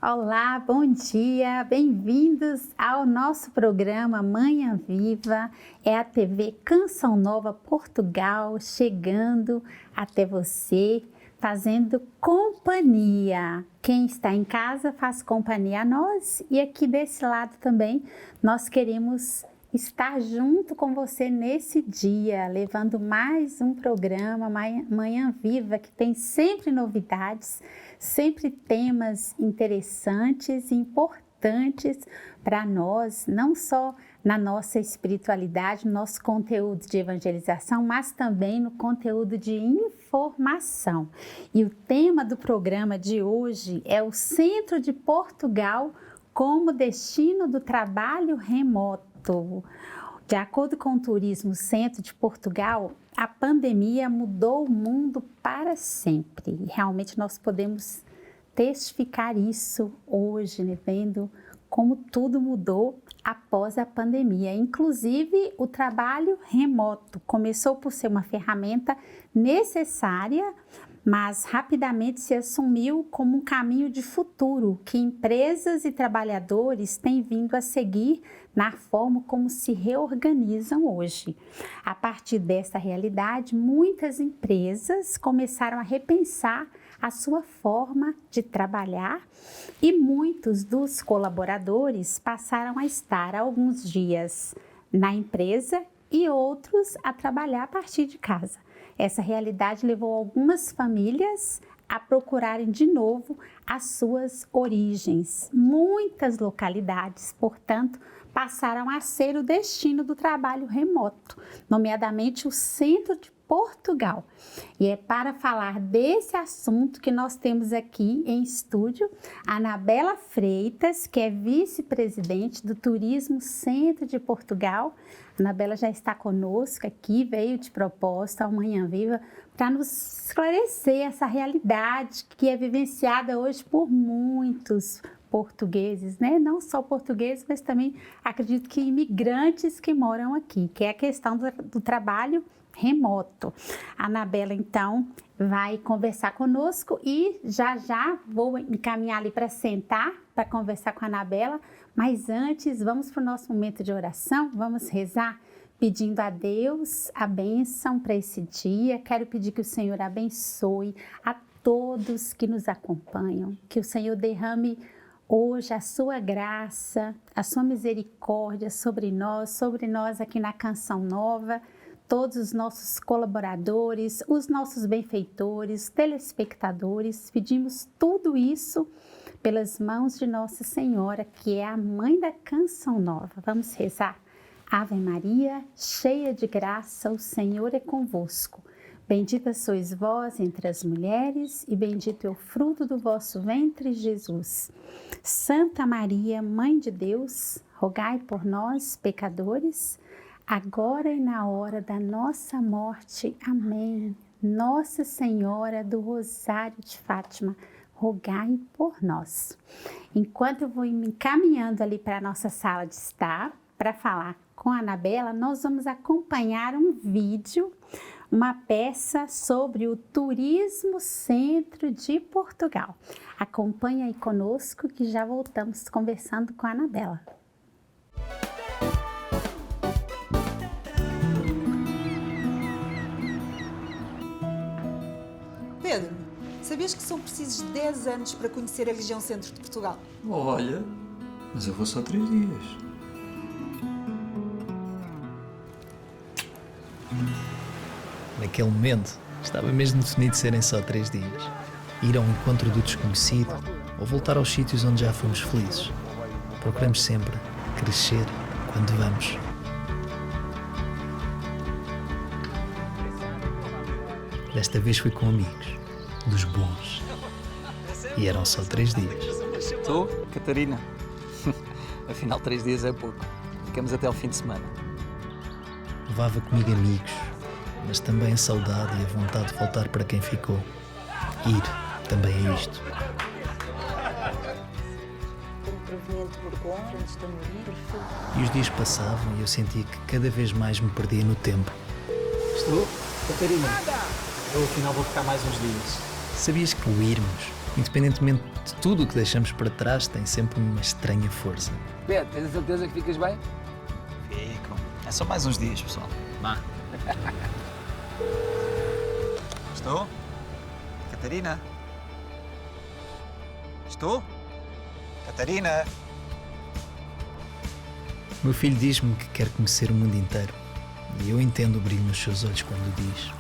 Olá, bom dia, bem-vindos ao nosso programa Manhã Viva. É a TV Canção Nova Portugal chegando até você, fazendo companhia. Quem está em casa faz companhia a nós e aqui desse lado também nós queremos estar junto com você nesse dia, levando mais um programa Manhã Viva, que tem sempre novidades, sempre temas interessantes e importantes para nós, não só na nossa espiritualidade, no nosso conteúdo de evangelização, mas também no conteúdo de informação. E o tema do programa de hoje é o Centro de Portugal como destino do trabalho remoto. De acordo com o Turismo Centro de Portugal, a pandemia mudou o mundo para sempre. E realmente nós podemos testificar isso hoje, né? Vendo como tudo mudou após a pandemia. Inclusive, o trabalho remoto começou por ser uma ferramenta necessária, mas rapidamente se assumiu como um caminho de futuro que empresas e trabalhadores têm vindo a seguir na forma como se reorganizam hoje. A partir dessa realidade, muitas empresas começaram a repensar a sua forma de trabalhar e muitos dos colaboradores passaram a estar alguns dias na empresa e outros a trabalhar a partir de casa. Essa realidade levou algumas famílias a procurarem de novo as suas origens. Muitas localidades, portanto, passaram a ser o destino do trabalho remoto, nomeadamente o Centro de Portugal. E é para falar desse assunto que nós temos aqui em estúdio a Anabela Freitas, que é vice-presidente do Turismo Centro de Portugal. A Anabela já está conosco aqui, veio de propósito ao Manhã Viva para nos esclarecer essa realidade que é vivenciada hoje por muitos portugueses, né? Não só portugueses, mas também acredito que imigrantes que moram aqui, que é a questão do trabalho remoto. A Anabela, então, vai conversar conosco e já vou encaminhar ali para sentar, para conversar com a Anabela, mas antes vamos para o nosso momento de oração, vamos rezar pedindo a Deus a bênção para esse dia. Quero pedir que o Senhor abençoe a todos que nos acompanham, que o Senhor derrame hoje a sua graça, a sua misericórdia sobre nós aqui na Canção Nova, todos os nossos colaboradores, os nossos benfeitores, telespectadores. Pedimos tudo isso pelas mãos de Nossa Senhora, que é a mãe da Canção Nova. Vamos rezar. Ave Maria, cheia de graça, o Senhor é convosco. Bendita sois vós entre as mulheres e bendito é o fruto do vosso ventre, Jesus. Santa Maria, Mãe de Deus, rogai por nós, pecadores, agora e na hora da nossa morte. Amém. Nossa Senhora do Rosário de Fátima, rogai por nós. Enquanto eu vou me encaminhando ali para a nossa sala de estar, para falar com a Anabela, nós vamos acompanhar um vídeo, uma peça sobre o Turismo Centro de Portugal. Acompanhe aí conosco que já voltamos conversando com a Anabela. Pedro, sabias que são precisos 10 anos para conhecer a região centro de Portugal? Olha, mas eu vou só 3 dias. Naquele momento, estava mesmo definido serem só 3 dias. Ir ao encontro do desconhecido ou voltar aos sítios onde já fomos felizes. Procuramos sempre crescer quando vamos. Desta vez fui com amigos, dos bons. E eram só 3 dias. Estou, Catarina. Afinal, 3 dias é pouco. Ficamos até ao fim de semana. Levava comigo amigos, mas também a saudade e a vontade de voltar para quem ficou. Ir também é isto. E os dias passavam e eu sentia que cada vez mais me perdia no tempo. Estou, Catarina. Eu afinal vou ficar mais uns dias. Sabias que o irmos Independentemente de tudo o que deixamos para trás, tem sempre uma estranha força. Pedro, tens a certeza que ficas bem? Fico. É só mais uns dias, pessoal. Vá. Estou? Catarina? Estou? Catarina? O meu filho diz-me que quer conhecer o mundo inteiro. E eu entendo o brilho nos seus olhos quando o diz.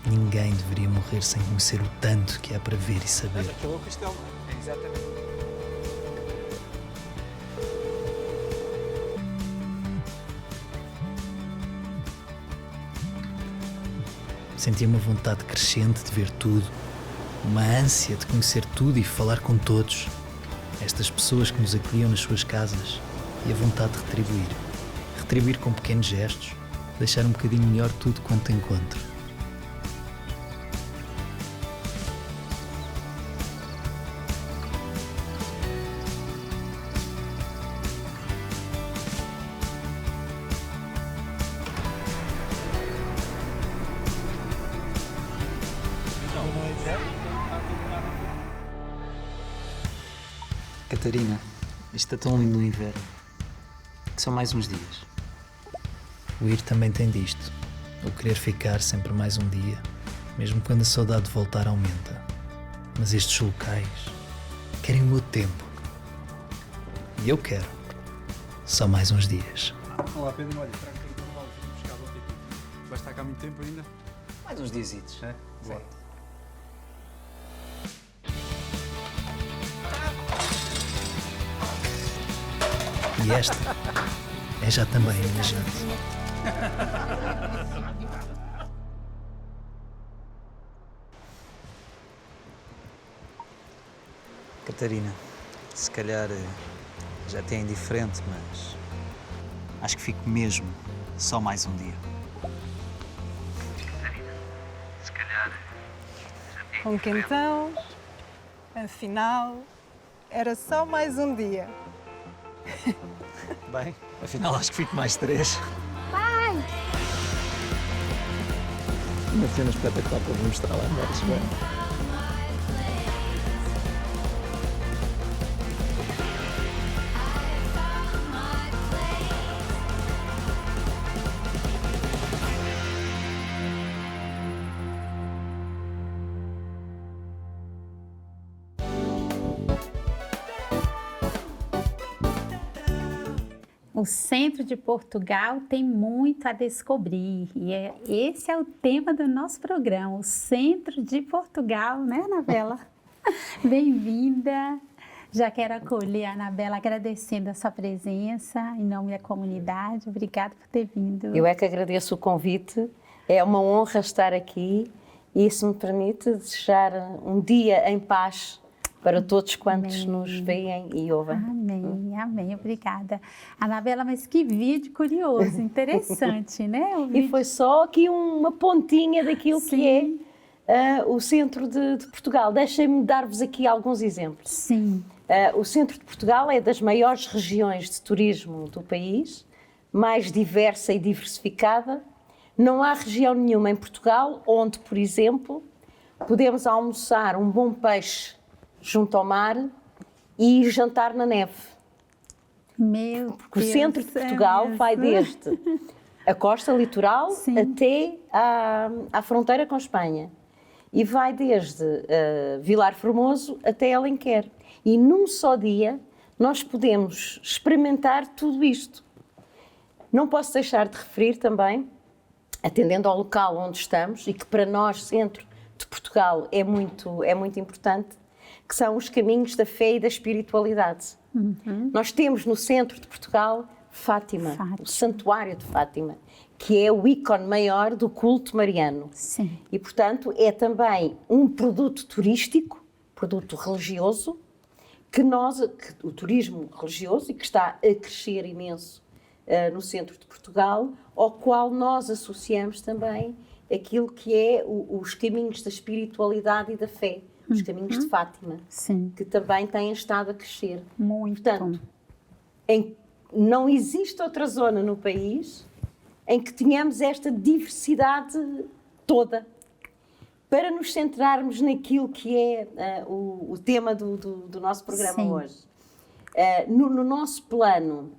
Ninguém deveria morrer sem conhecer o tanto que há para ver e saber. Aquilo é o castelo, não é? É exatamente. Sentia uma vontade crescente de ver tudo, uma ânsia de conhecer tudo e falar com todos. Estas pessoas que nos acolhiam nas suas casas e a vontade de retribuir. Retribuir com pequenos gestos, deixar um bocadinho melhor tudo quanto encontro. Catarina, isto é tão lindo no inverno. Que são mais uns dias. O ir também tem disto. O querer ficar sempre mais um dia, mesmo quando a saudade de voltar aumenta. Mas estes locais querem o meu tempo. E eu quero só mais uns dias. Olá Pedro, olha, trago aqui um cavalo para buscar o apetite. Vai estar cá há muito tempo ainda? Mais uns diazitos. É? Boa. E esta é já também a minha jante. Catarina, se calhar já te é indiferente, mas acho que fico mesmo só mais um dia. Com que então, afinal, era só mais um dia. Bem, afinal acho que fico mais 3. Uma cena espetacular para vos mostrar lá embaixo, bem? O centro de Portugal tem muito a descobrir e esse é o tema do nosso programa, o centro de Portugal, né, Anabela? Bem-vinda! Já quero acolher a Anabela agradecendo a sua presença em nome da comunidade. Obrigada por ter vindo. Eu é que agradeço o convite, é uma honra estar aqui e isso me permite desejar um dia em paz para todos quantos nos veem e ouvem. Amém, amém, obrigada. Anabela, mas que vídeo curioso, interessante, né? E foi só aqui uma pontinha daquilo que é o centro de Portugal. Deixem-me dar-vos aqui alguns exemplos. Sim. O centro de Portugal é das maiores regiões de turismo do país, mais diversa e diversificada. Não há região nenhuma em Portugal onde, por exemplo, podemos almoçar um bom peixe junto ao mar e jantar na neve. Porque o centro de Portugal vai desde a costa litoral até à fronteira com Espanha. E vai desde Vilar Formoso até Alenquer. E num só dia nós podemos experimentar tudo isto. Não posso deixar de referir também, atendendo ao local onde estamos, e que para nós, centro de Portugal, é muito importante, que são os caminhos da fé e da espiritualidade. Nós temos no centro de Portugal Fátima, o Santuário de Fátima, que é o ícone maior do culto mariano. Sim. E, portanto, é também um produto turístico, produto religioso, que o turismo religioso, e que está a crescer imenso no centro de Portugal, ao qual nós associamos também aquilo que é os caminhos da espiritualidade e da fé. Os caminhos de Fátima, que também têm estado a crescer. Muito. Portanto, não existe outra zona no país em que tenhamos esta diversidade toda. para nos centrarmos naquilo que é o tema do nosso programa hoje. No nosso plano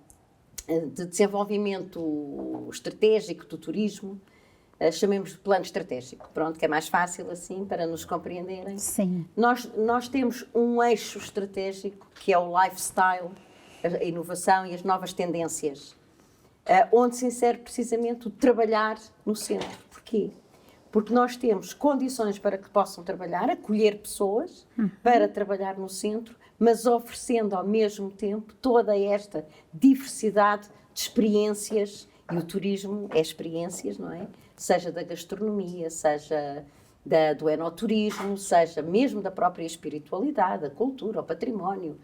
de desenvolvimento estratégico do turismo, chamemos de plano estratégico, pronto, que é mais fácil assim para nos compreenderem. Sim. Nós temos um eixo estratégico que é o lifestyle, a inovação e as novas tendências, onde se insere precisamente o trabalhar no centro. Porquê? Porque nós temos condições para que possam trabalhar, acolher pessoas para trabalhar no centro, mas oferecendo ao mesmo tempo toda esta diversidade de experiências, e o turismo é experiências, não é? Seja da gastronomia, seja do enoturismo, seja mesmo da própria espiritualidade, a cultura, o património,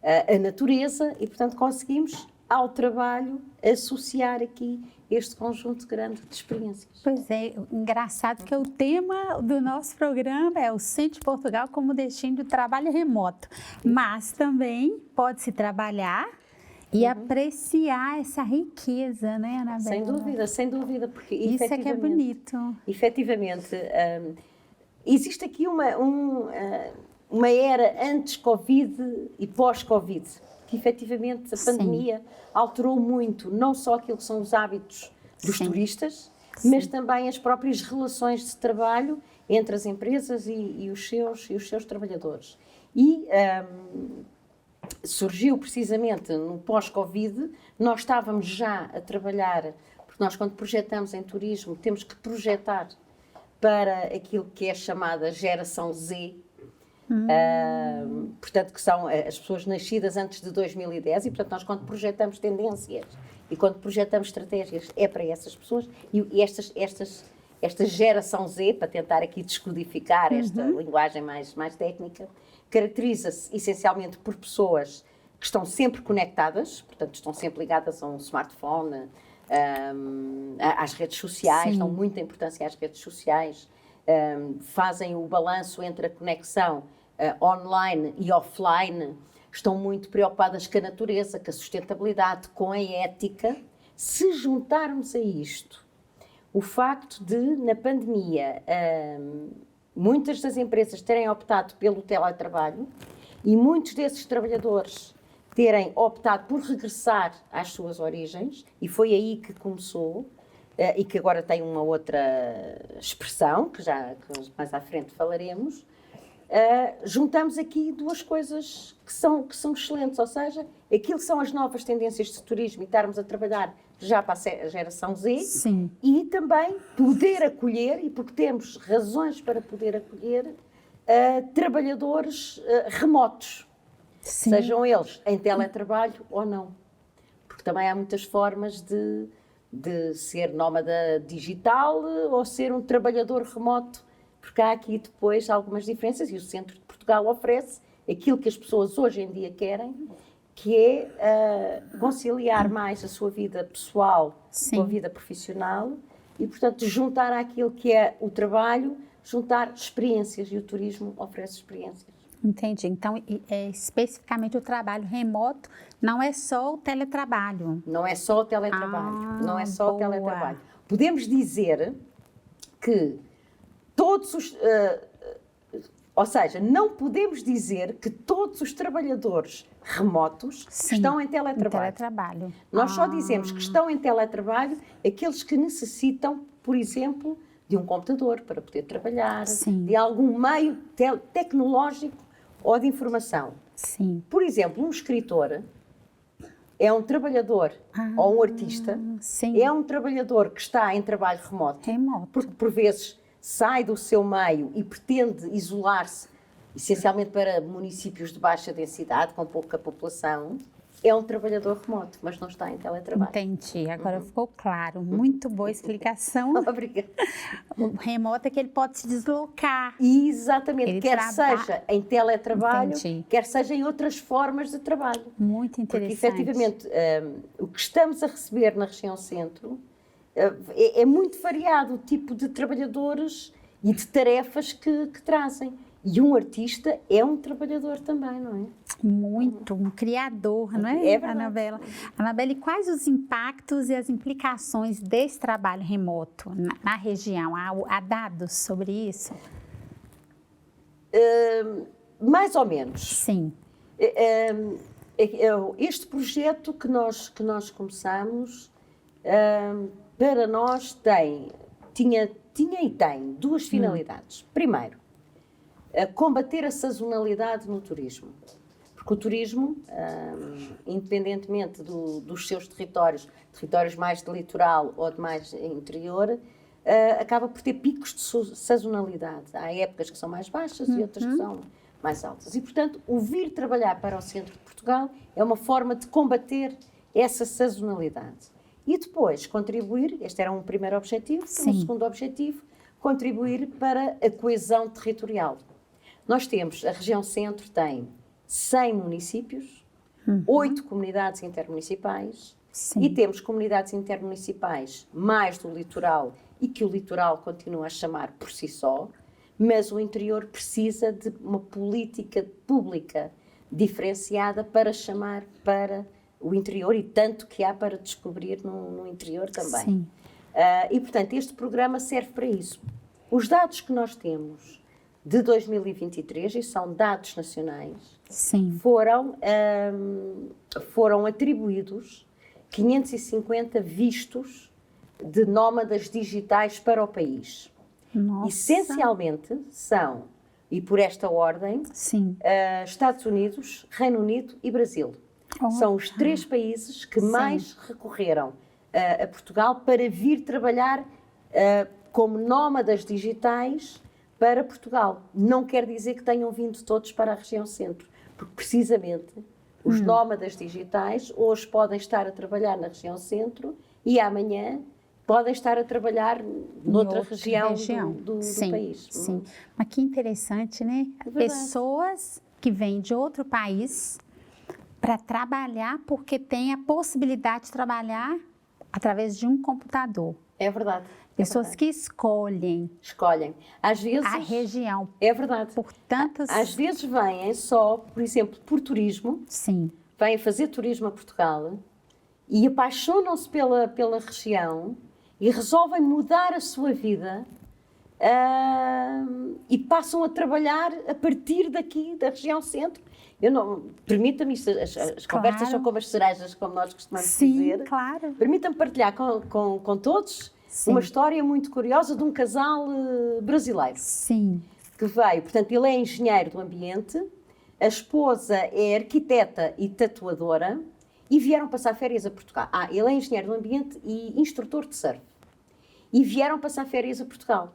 a natureza, e portanto conseguimos ao trabalho associar aqui este conjunto grande de experiências. Pois é, engraçado que o tema do nosso programa é o Centro de Portugal como destino de trabalho remoto, mas também pode-se trabalhar e apreciar essa riqueza, né, Anabela? Sem dúvida, porque isso é que é bonito. Efetivamente, existe aqui uma era antes Covid e pós-Covid, que efetivamente a pandemia alterou muito, não só aquilo que são os hábitos dos turistas, mas também as próprias relações de trabalho entre as empresas e os seus trabalhadores. E surgiu precisamente no pós-Covid, nós estávamos já a trabalhar, porque nós quando projetamos em turismo temos que projetar para aquilo que é chamada geração Z, portanto que são as pessoas nascidas antes de 2010 e portanto nós quando projetamos tendências e quando projetamos estratégias é para essas pessoas e esta geração Z, para tentar aqui descodificar esta linguagem mais técnica, caracteriza-se essencialmente por pessoas que estão sempre conectadas, portanto estão sempre ligadas a um smartphone, às redes sociais, dão muita importância às redes sociais, fazem o balanço entre a conexão online e offline, estão muito preocupadas com a natureza, com a sustentabilidade, com a ética. Se juntarmos a isto o facto de, na pandemia, muitas das empresas terem optado pelo teletrabalho e muitos desses trabalhadores terem optado por regressar às suas origens, e foi aí que começou, e que agora tem uma outra expressão, que mais à frente falaremos, juntamos aqui duas coisas que são excelentes, ou seja, aquilo que são as novas tendências de turismo e estarmos a trabalhar já para a geração Z, e também poder acolher, e porque temos razões para poder acolher, trabalhadores remotos, sejam eles em teletrabalho ou não, porque também há muitas formas de ser nómada digital ou ser um trabalhador remoto, porque há aqui depois algumas diferenças e o Centro de Portugal oferece aquilo que as pessoas hoje em dia querem, que é conciliar mais a sua vida pessoal com a vida profissional e, portanto, juntar àquilo que é o trabalho, juntar experiências, e o turismo oferece experiências. Entendi. Então, especificamente o trabalho remoto não é só o teletrabalho. Não é só o teletrabalho. Não é só o teletrabalho. Podemos dizer que todos os... ou seja, não podemos dizer que todos os trabalhadores remotos estão em teletrabalho. Nós só dizemos que estão em teletrabalho aqueles que necessitam, por exemplo, de um computador para poder trabalhar, de algum meio tecnológico ou de informação. Por exemplo, um escritor é um trabalhador, ou um artista, é um trabalhador que está em trabalho remoto. Porque por vezes sai do seu meio e pretende isolar-se, essencialmente para municípios de baixa densidade, com pouca população, é um trabalhador remoto, mas não está em teletrabalho. Entendi, agora ficou claro. Muito boa explicação. Obrigada. O remoto é que ele pode se deslocar. Exatamente, quer seja em teletrabalho, quer seja em outras formas de trabalho. Muito interessante. Porque, efetivamente, o que estamos a receber na região centro é muito variado o tipo de trabalhadores e de tarefas que trazem. E um artista é um trabalhador também, não é? Muito, um criador, não é, Anabela? Anabela, e quais os impactos e as implicações desse trabalho remoto na região? Há dados sobre isso? mais ou menos. Sim. Este projeto que nós começamos, para nós tinha e tem duas finalidades. Primeiro, combater a sazonalidade no turismo. Porque o turismo, independentemente dos seus territórios mais de litoral ou de mais interior, acaba por ter picos de sazonalidade. Há épocas que são mais baixas e outras que são mais altas. E, portanto, o vir trabalhar para o centro de Portugal é uma forma de combater essa sazonalidade. E depois contribuir, este era um primeiro objetivo, Sim. um segundo objetivo, contribuir para a coesão territorial. Nós temos, a região centro tem 100 municípios, 8 comunidades intermunicipais, Sim. e temos comunidades intermunicipais mais do litoral e que o litoral continua a chamar por si só, mas o interior precisa de uma política pública diferenciada para chamar para o interior, e tanto que há para descobrir no interior também. Sim. E, portanto, este programa serve para isso. Os dados que nós temos de 2023, e são dados nacionais, Sim. foram atribuídos 550 vistos de nómadas digitais para o país. Nossa. Essencialmente são, e por esta ordem, Sim. Estados Unidos, Reino Unido e Brasil. São os 3 países que mais recorreram a Portugal para vir trabalhar como nómadas digitais para Portugal. Não quer dizer que tenham vindo todos para a região centro, porque precisamente os nómadas digitais hoje podem estar a trabalhar na região centro e amanhã podem estar a trabalhar noutra região do país. Sim, mas que interessante, né? Pessoas que vêm de outro país para trabalhar porque tem a possibilidade de trabalhar através de um computador. É verdade. Pessoas que escolhem. Às vezes, a região. É verdade. Por tantas... Às vezes vêm só, por exemplo, por turismo. Sim. Vêm fazer turismo a Portugal e apaixonam-se pela região e resolvem mudar a sua vida e passam a trabalhar a partir daqui, da região centro. Permita-me, as conversas são como as cerejas, como nós costumamos dizer. Sim, claro. Permita-me partilhar com todos uma história muito curiosa de um casal brasileiro. Sim. Que veio, portanto, ele é engenheiro do ambiente, a esposa é arquiteta e tatuadora e vieram passar férias a Portugal. Ele é engenheiro do ambiente e instrutor de surf. E vieram passar férias a Portugal.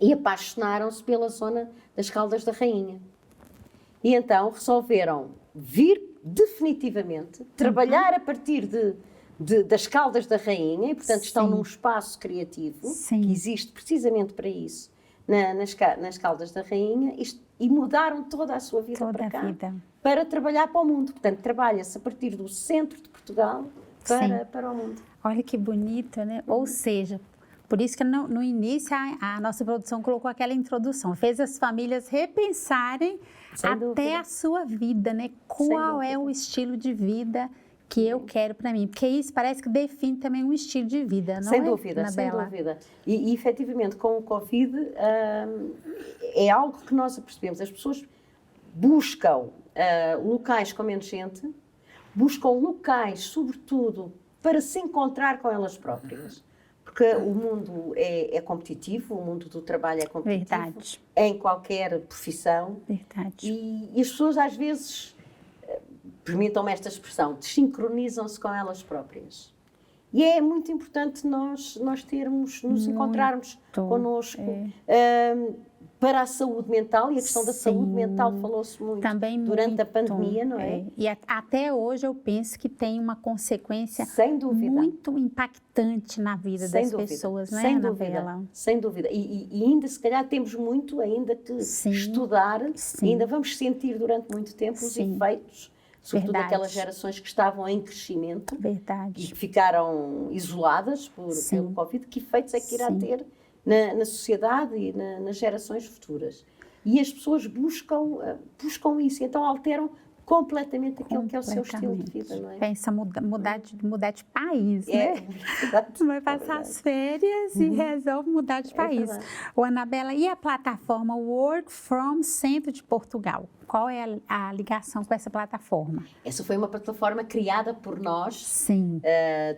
E apaixonaram-se pela zona das Caldas da Rainha. E então resolveram vir definitivamente, trabalhar a partir das Caldas da Rainha, e portanto estão num espaço criativo que existe precisamente para isso, nas Caldas da Rainha, e mudaram toda a sua vida para cá, para trabalhar para o mundo. Portanto, trabalha-se a partir do centro de Portugal para o mundo. Olha que bonito, né? Ou seja, por isso que no início a nossa produção colocou aquela introdução, fez as famílias repensarem até a sua vida, né? Qual é o estilo de vida que eu quero para mim? Porque isso parece que define também um estilo de vida, não é? Sem dúvida. E efetivamente, com o Covid, é algo que nós apercebemos. As pessoas buscam locais com menos gente, buscam locais, sobretudo, para se encontrar com elas próprias. Porque o mundo é competitivo, o mundo do trabalho é competitivo, em qualquer profissão. E as pessoas, às vezes, permitam-me esta expressão, desincronizam-se com elas próprias. E é muito importante nós nos encontrarmos connosco. Para a saúde mental, e a questão da saúde mental falou-se muito também durante a pandemia, não é? E até hoje eu penso que tem uma consequência muito impactante na vida das pessoas, não é, Anabela? Sem dúvida. E ainda, se calhar, temos muito ainda que estudar, e ainda vamos sentir durante muito tempo os efeitos, sobretudo daquelas gerações que estavam em crescimento e que ficaram isoladas pelo Covid, que efeitos é que irá ter na sociedade e nas gerações futuras. E as pessoas buscam isso, então alteram completamente aquilo que é o seu estilo de vida, não é? Pensa mudar de país, É, né? verdade, Vai passar as férias e resolve mudar de país. verdade. Ô, Anabela, e a plataforma Work From Centro de Portugal? Qual é a ligação com essa plataforma? Essa foi uma plataforma criada por nós, Sim.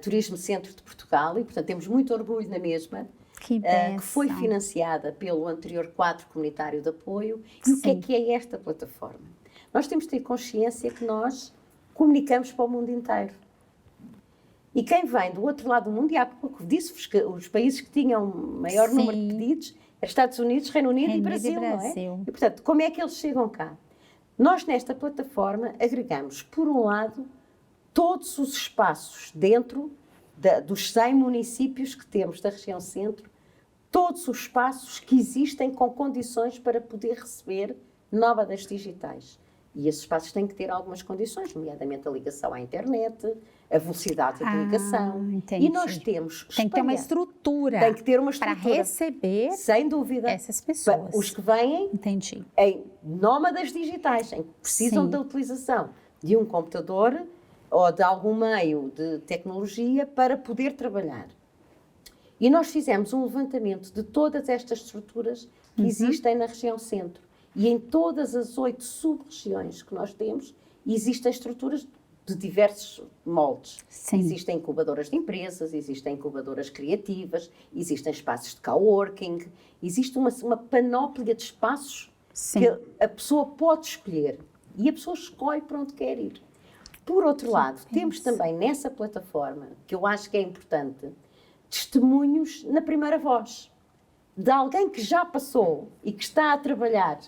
Turismo Centro de Portugal, e portanto temos muito orgulho na mesma. Que Que foi financiada pelo anterior quadro comunitário de apoio. E o que é esta plataforma? Nós temos de ter consciência que nós comunicamos para o mundo inteiro. E quem vem do outro lado do mundo, e há pouco disse-vos que os países que tinham maior número de pedidos eram Estados Unidos, Reino Unido e Brasil, não é? E, portanto, como é que eles chegam cá? Nós, nesta plataforma, agregamos, por um lado, todos os espaços dentro dos 100 municípios que temos da região centro, todos os espaços que existem com condições para poder receber nómadas digitais. E esses espaços têm que ter algumas condições, nomeadamente a ligação à internet, a velocidade da ligação. Entendi. E nós temos... Tem que ter uma estrutura. Tem que ter uma estrutura. Para receber, sem dúvida, essas pessoas. Os que vêm Entendi. em nómadas digitais, em que precisam da utilização de um computador ou de algum meio de tecnologia para poder trabalhar. E nós fizemos um levantamento de todas estas estruturas que existem na região centro. E em todas as 8 sub-regiões que nós temos, existem estruturas de diversos moldes. Sim. Existem incubadoras de empresas, existem incubadoras criativas, existem espaços de coworking, existe uma panóplia de espaços que a pessoa pode escolher. E a pessoa escolhe para onde quer ir. Por outro lado, temos também nessa plataforma, que eu acho que é importante, testemunhos na primeira voz, de alguém que já passou e que está a trabalhar,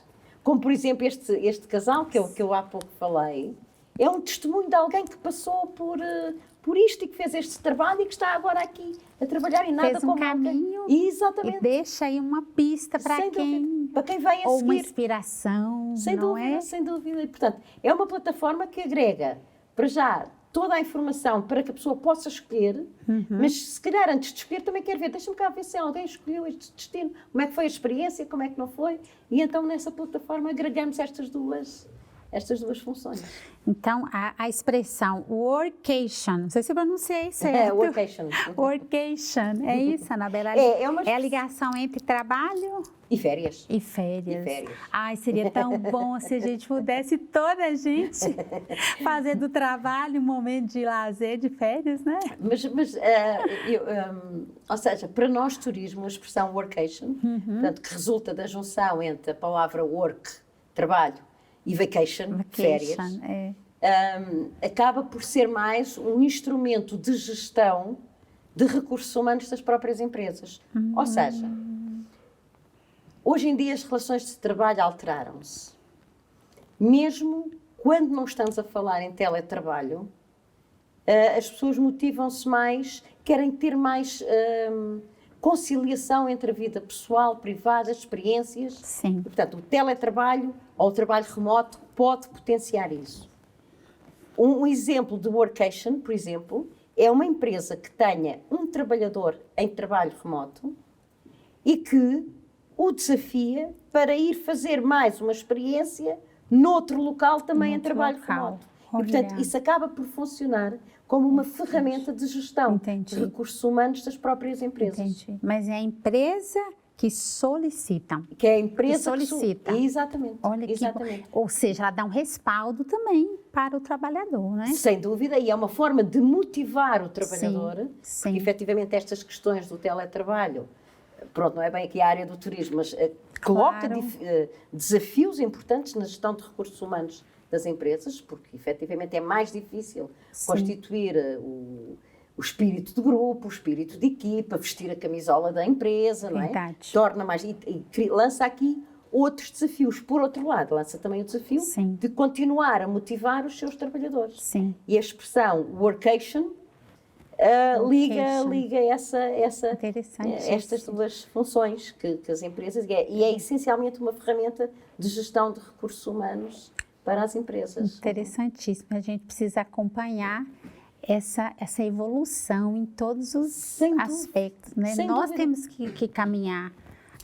como por exemplo este casal que eu há pouco falei, é um testemunho de alguém que passou por isto e que fez este trabalho e que está agora aqui a trabalhar e nada fez como caminho exatamente. E deixa aí uma pista para quem vem a ou seguir. uma inspiração, Sem não dúvida, é? sem dúvida. E, portanto, é uma plataforma que agrega, para já, toda a informação para que a pessoa possa escolher, mas se calhar antes de escolher também quer ver, deixa-me cá ver se alguém escolheu este destino, como é que foi a experiência, como é que não foi, e então nessa plataforma agregamos estas duas funções. Então, a expressão workation, não sei se eu pronunciei certo. Workation. Workation, é isso, Anabela? É a ligação entre trabalho e férias. E férias. E férias. Ai, seria tão bom se a gente pudesse, toda a gente, fazer do trabalho um momento de lazer, de férias, né? Ou seja, para nós, turismo, a expressão workation, portanto, que resulta da junção entre a palavra work, trabalho, e vacation, férias, acaba por ser mais um instrumento de gestão de recursos humanos das próprias empresas. Ou seja, hoje em dia as relações de trabalho alteraram-se. Mesmo quando não estamos a falar em teletrabalho, as pessoas motivam-se mais, querem ter mais conciliação entre a vida pessoal, privada, experiências. Sim. E, portanto, o teletrabalho ou o trabalho remoto pode potenciar isso. Um exemplo de workation, por exemplo, é uma empresa que tenha um trabalhador em trabalho remoto e que o desafia para ir fazer mais uma experiência noutro local também em trabalho remoto. E, portanto, isso acaba por funcionar como uma ferramenta de gestão de recursos humanos das próprias empresas. Entendi. Mas é a empresa que solicita. Que é a empresa que solicita. Exatamente. Olha exatamente. Que, ou seja, ela dá um respaldo também para o trabalhador, não é? Sem dúvida, e é uma forma de motivar o trabalhador, sim. Porque efetivamente estas questões do teletrabalho, pronto, não é bem aqui a área do turismo, mas coloca desafios importantes na gestão de recursos humanos das empresas, porque efetivamente é mais difícil constituir o espírito de grupo, o espírito de equipa, vestir a camisola da empresa, não é? Torna mais e lança aqui outros desafios. Por outro lado, lança também o desafio de continuar a motivar os seus trabalhadores. Sim. E a expressão workation liga estas duas funções que as empresas... E é essencialmente uma ferramenta de gestão de recursos humanos para as empresas. Interessantíssimo. A gente precisa acompanhar essa evolução em todos os aspectos, né? Nós temos que caminhar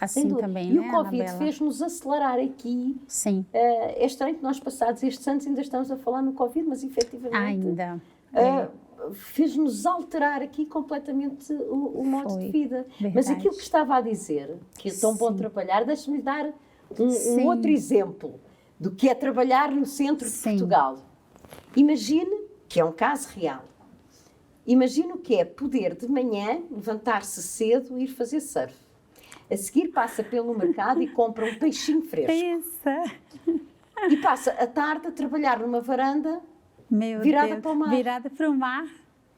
assim Sem dúvida. também, E né, o Covid Anabela? fez-nos acelerar aqui. Sim, É estranho que nós, passados estes anos, ainda estamos a falar no Covid, mas efetivamente ainda. fez-nos alterar aqui completamente o modo Foi, de vida. verdade. Mas aquilo que estava a dizer, que é tão bom Sim. trabalhar, deixe-me dar um Sim. outro exemplo do que é trabalhar no centro de Sim. Portugal. Imagine, que é um caso real, imagine o que é poder de manhã levantar-se cedo e ir fazer surf. A seguir passa pelo mercado e compra um peixinho fresco. Pensa. E passa a tarde a trabalhar numa varanda Meu virada Deus. para o mar. Virada para o mar.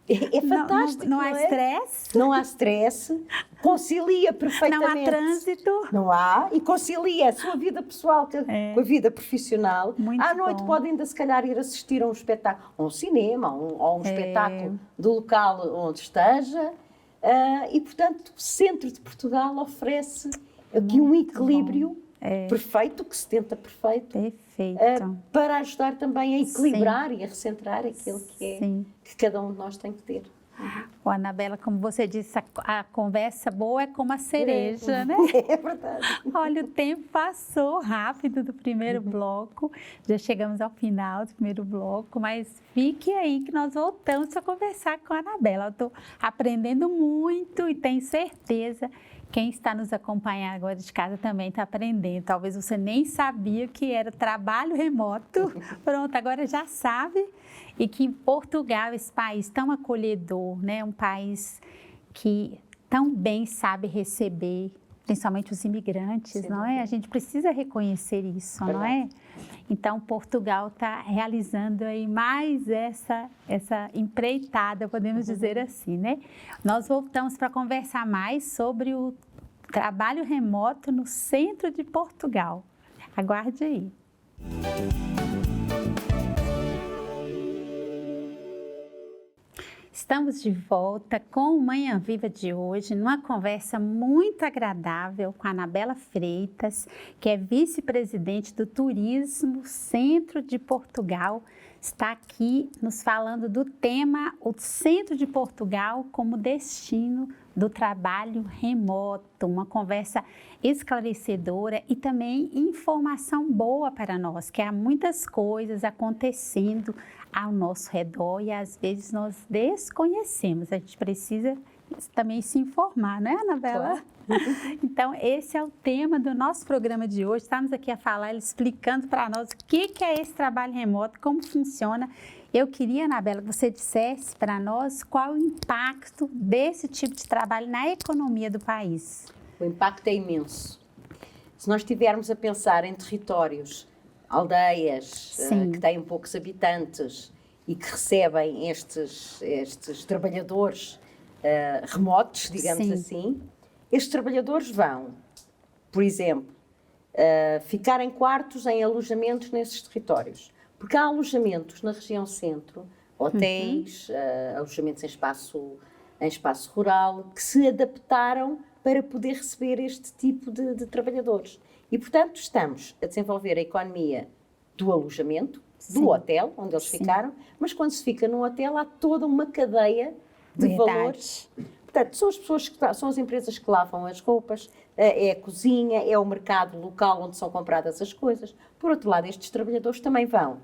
É fantástico, Não há é? estresse, Não há stress, concilia não perfeitamente. há trânsito. Não há, e concilia a sua vida pessoal com a vida profissional. Muito À noite bom. pode ainda, se calhar, ir assistir a um espetáculo, a um cinema, ou um espetáculo do local onde esteja. E, portanto, o centro de Portugal oferece aqui um equilíbrio perfeito, que se tenta perfeito, Perfeito. para ajudar também a equilibrar e a recentrar aquilo Sim. que cada um de nós tem que ter. Ô, Anabela, como você disse, a conversa boa é como a cereja, né? É verdade. Olha, o tempo passou rápido do primeiro bloco, já chegamos ao final do primeiro bloco, mas fique aí que nós voltamos a conversar com a Anabela. Eu estou aprendendo muito e tenho certeza quem está nos acompanhando agora de casa também está aprendendo. Talvez você nem sabia que era trabalho remoto. Pronto, agora já sabe. E que em Portugal, esse país tão acolhedor, né? Um país que tão bem sabe receber, principalmente os imigrantes, não é? A gente precisa reconhecer isso, não é? Então, Portugal está realizando aí mais essa empreitada, podemos dizer assim, né? Nós voltamos para conversar mais sobre o trabalho remoto no centro de Portugal. Aguarde aí. Estamos de volta com o Manhã Viva de hoje, numa conversa muito agradável com a Anabela Freitas, que é vice-presidente do Turismo Centro de Portugal. Está aqui nos falando do tema o Centro de Portugal como destino do trabalho remoto. Uma conversa esclarecedora e também informação boa para nós, que há muitas coisas acontecendo ao nosso redor e às vezes nós desconhecemos. A gente precisa também se informar, não é, Anabela? Claro. Então, esse é o tema do nosso programa de hoje. Estamos aqui a falar, explicando para nós o que é esse trabalho remoto, como funciona. Eu queria, Anabela, que você dissesse para nós qual o impacto desse tipo de trabalho na economia do país. O impacto é imenso. Se nós estivermos a pensar em territórios, aldeias que têm poucos habitantes e que recebem estes trabalhadores remotos, digamos assim, estes trabalhadores vão, por exemplo, ficar em quartos, em alojamentos nesses territórios. Porque há alojamentos na região centro, hotéis, alojamentos em espaço rural, que se adaptaram para poder receber este tipo de trabalhadores. E, portanto, estamos a desenvolver a economia do alojamento, do hotel, onde eles ficaram, mas quando se fica num hotel há toda uma cadeia de valores. Portanto, são as pessoas são as empresas que lavam as roupas, é a cozinha, é o mercado local onde são compradas as coisas. Por outro lado, estes trabalhadores também vão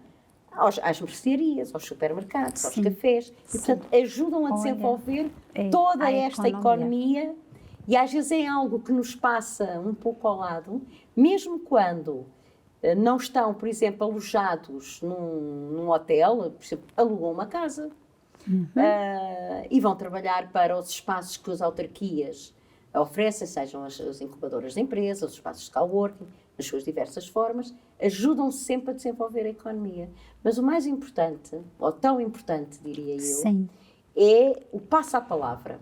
às mercearias, aos supermercados, aos cafés, e, portanto, ajudam a desenvolver toda esta economia. E às vezes é algo que nos passa um pouco ao lado, mesmo quando não estão, por exemplo, alojados num hotel, por exemplo, alugam uma casa e vão trabalhar para os espaços que as autarquias oferecem, sejam as incubadoras de empresas, os espaços de coworking, nas suas diversas formas, ajudam sempre a desenvolver a economia. Mas o mais importante, ou tão importante, diria eu, é o passo à palavra.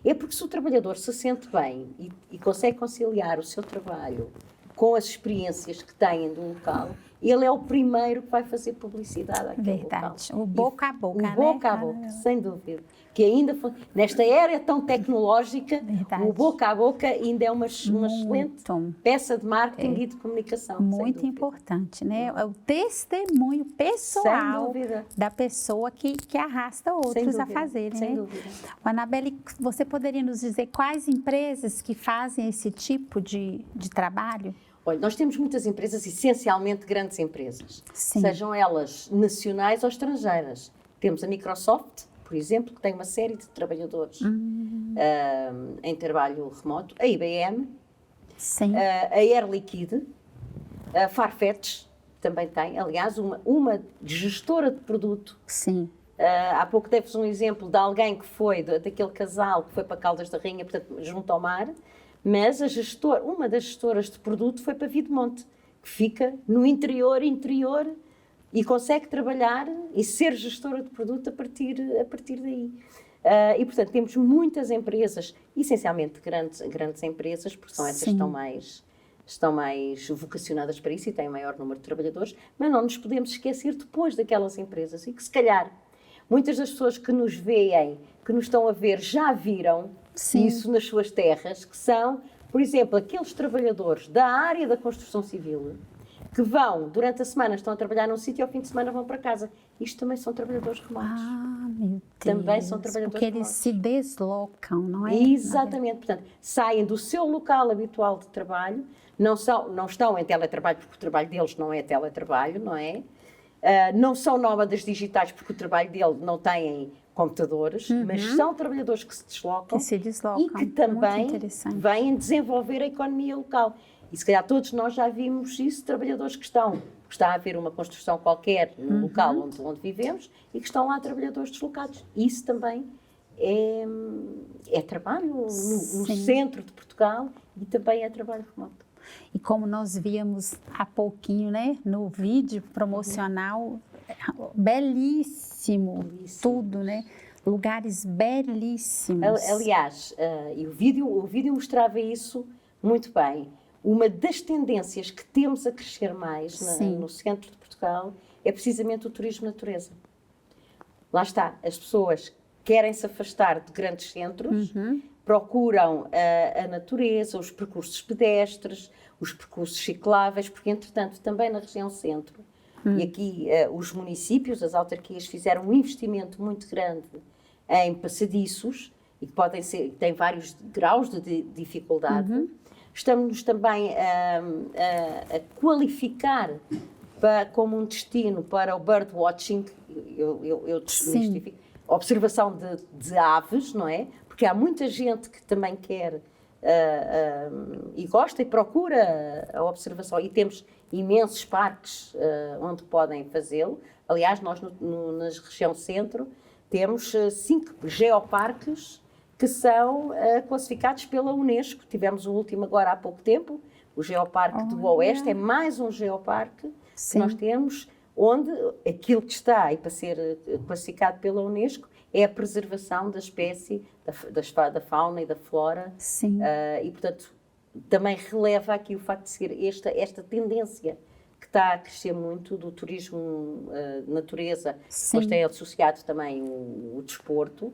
É porque se o trabalhador se sente bem e consegue conciliar o seu trabalho com as experiências que têm do local, ele é o primeiro que vai fazer publicidade àquele local. Verdade. O boca a boca, né? O boca a boca, sem dúvida. Que ainda nesta era tão tecnológica, Verdade. o boca a boca ainda é uma excelente peça de marketing e de comunicação. Muito importante, né? É o testemunho pessoal da pessoa que arrasta outros a fazerem, sem né? dúvida. Anabelle, você poderia nos dizer quais empresas que fazem esse tipo de trabalho? Olha, nós temos muitas empresas, essencialmente grandes empresas, Sim. sejam elas nacionais ou estrangeiras. Temos a Microsoft, por exemplo, que tem uma série de trabalhadores em trabalho remoto, a IBM, Sim. a Air Liquide, a Farfetch também tem, aliás, uma gestora de produto. Sim. Há pouco dei-vos um exemplo de alguém que foi, daquele casal que foi para Caldas da Rainha, portanto, junto ao mar, mas uma das gestoras de produto foi para Videmonte, que fica no interior, e consegue trabalhar e ser gestora de produto a partir daí. E, portanto, temos muitas empresas, essencialmente grandes empresas, porque são essas que estão mais vocacionadas para isso e têm maior número de trabalhadores, mas não nos podemos esquecer depois daquelas empresas e que, se calhar, muitas das pessoas que nos veem, que nos estão a ver, já viram isso nas suas terras, que são, por exemplo, aqueles trabalhadores da área da construção civil que vão, durante a semana, estão a trabalhar num sítio e ao fim de semana vão para casa. Isto também são trabalhadores remotos. Meu Deus. Também são trabalhadores porque remotos. Eles se deslocam, não é? Exatamente. Portanto, saem do seu local habitual de trabalho, não estão em teletrabalho, porque o trabalho deles não é teletrabalho, não é? Não são nómadas digitais, porque o trabalho deles não têm computadores, mas são trabalhadores que se deslocam, e que também vêm desenvolver a economia local. E se calhar todos nós já vimos isso, trabalhadores que está a haver uma construção qualquer no local onde vivemos e que estão lá trabalhadores deslocados. Isso também é trabalho no centro de Portugal e também é trabalho remoto. E como nós víamos há pouquinho, né, no vídeo promocional, belíssimo. Tudo, né? Lugares belíssimos. Aliás, e o vídeo mostrava isso muito bem. Uma das tendências que temos a crescer mais no centro de Portugal é precisamente o turismo natureza. Lá está, as pessoas querem se afastar de grandes centros, procuram a natureza, os percursos pedestres, os percursos cicláveis, porque entretanto também na região centro, e aqui os municípios, as autarquias fizeram um investimento muito grande em passadiços, e que têm vários graus de dificuldade. Estamos também a qualificar como um destino para o birdwatching, eu desmistifico, observação de aves, não é? Porque há muita gente que também quer e gosta e procura a observação, e temos imensos parques onde podem fazê-lo. Aliás, nós na região centro temos 5 geoparques que são classificados pela Unesco. Tivemos o último agora há pouco tempo, o Geoparque do Oeste, é mais um geoparque que nós temos, onde aquilo que está aí para ser classificado pela Unesco é a preservação da espécie, da fauna e da flora. E, portanto, também releva aqui o facto de ser esta tendência que está a crescer muito do turismo natureza, depois tem associado também o desporto,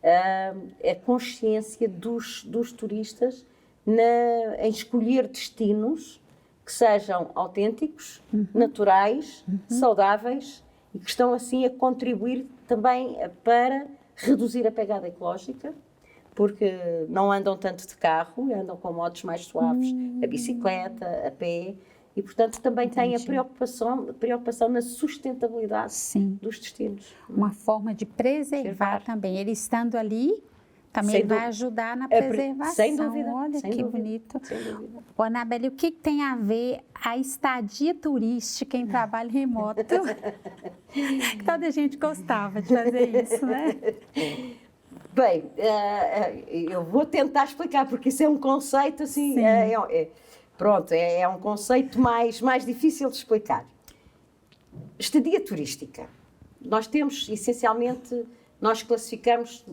a consciência dos turistas em escolher destinos que sejam autênticos, naturais, saudáveis, e que estão assim a contribuir também para reduzir a pegada ecológica, porque não andam tanto de carro, andam com modos mais suaves, a bicicleta, a pé, e portanto também têm a preocupação na sustentabilidade dos destinos. Uma forma de preservar também. Ele estando ali também vai ajudar na preservação. Sem dúvida. Olha que bonito. Ô, Anabelle, o que tem a ver a estadia turística em trabalho remoto? Toda a gente gostava de fazer isso, né? Bem, eu vou tentar explicar, porque isso é um conceito assim, pronto, é um conceito mais difícil de explicar. Estadia turística. Nós temos, essencialmente, nós classificamos